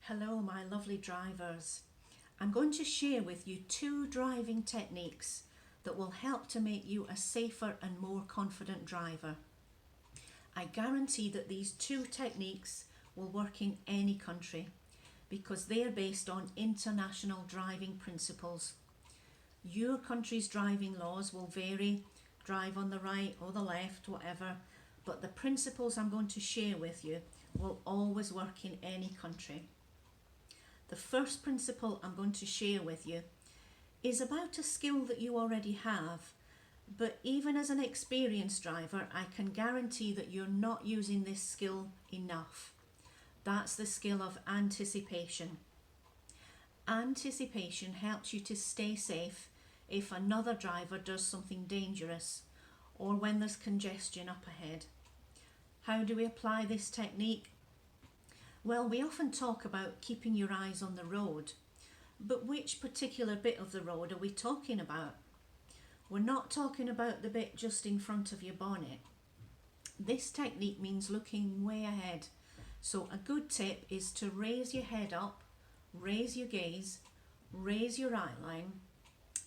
Hello, my lovely drivers. I'm going to share with you 2 driving techniques that will help to make you a safer and more confident driver. I guarantee that these 2 techniques will work in any country because they are based on international driving principles. Your country's driving laws will vary, drive on the right or the left, whatever, but the principles I'm going to share with you will always work in any country. The first principle I'm going to share with you is about a skill that you already have, but even as an experienced driver, I can guarantee that you're not using this skill enough. That's the skill of anticipation. Anticipation helps you to stay safe if another driver does something dangerous or when there's congestion up ahead. How do we apply this technique? Well, we often talk about keeping your eyes on the road, but which particular bit of the road are we talking about? We're not talking about the bit just in front of your bonnet. This technique means looking way ahead. So a good tip is to raise your head up, raise your gaze, raise your eye line,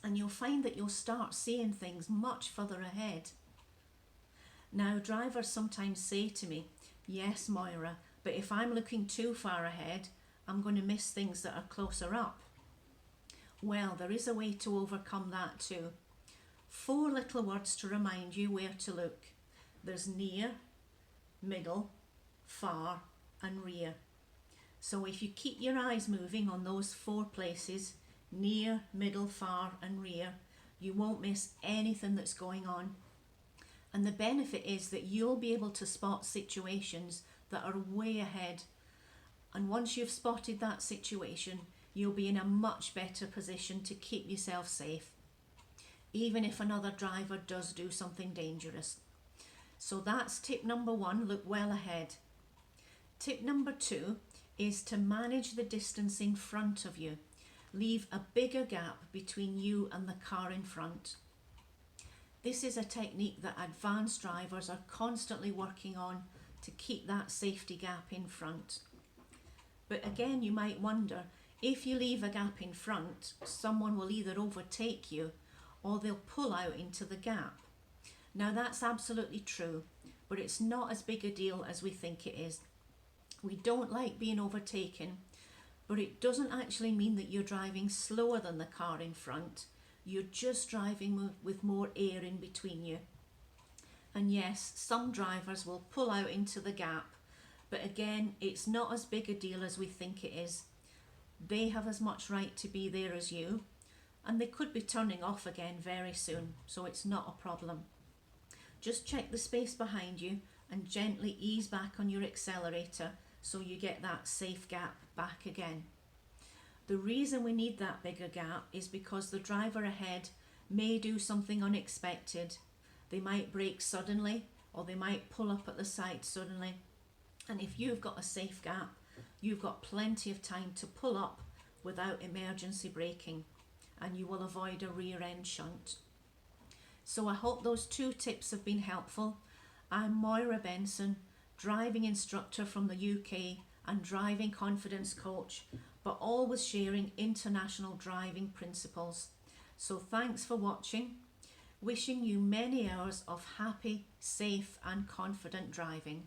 and you'll find that you'll start seeing things much further ahead. Now, drivers sometimes say to me, "Yes, Moira, but if I'm looking too far ahead, I'm going to miss things that are closer up." Well, there is a way to overcome that too. 4 little words to remind you where to look. There's near, middle, far, and rear. So if you keep your eyes moving on those 4 places, near, middle, far, and rear, you won't miss anything that's going on. And the benefit is that you'll be able to spot situations that are way ahead. And once you've spotted that situation, you'll be in a much better position to keep yourself safe, even if another driver does do something dangerous. So that's tip number 1, look well ahead. Tip number 2 is to manage the distance in front of you. Leave a bigger gap between you and the car in front. This is a technique that advanced drivers are constantly working on to keep that safety gap in front. But again, you might wonder, if you leave a gap in front, someone will either overtake you or they'll pull out into the gap. Now that's absolutely true, but it's not as big a deal as we think it is. We don't like being overtaken, but it doesn't actually mean that you're driving slower than the car in front. You're just driving with more air in between you. And yes, some drivers will pull out into the gap, but again, it's not as big a deal as we think it is. They have as much right to be there as you, and they could be turning off again very soon, so it's not a problem. Just check the space behind you and gently ease back on your accelerator so you get that safe gap back again. The reason we need that bigger gap is because the driver ahead may do something unexpected. They might brake suddenly, or they might pull up at the side suddenly. And if you've got a safe gap, you've got plenty of time to pull up without emergency braking, and you will avoid a rear end shunt. So I hope those 2 tips have been helpful. I'm Moira Benson, driving instructor from the UK and driving confidence coach, but always sharing international driving principles. So thanks for watching. Wishing you many hours of happy, safe and confident driving.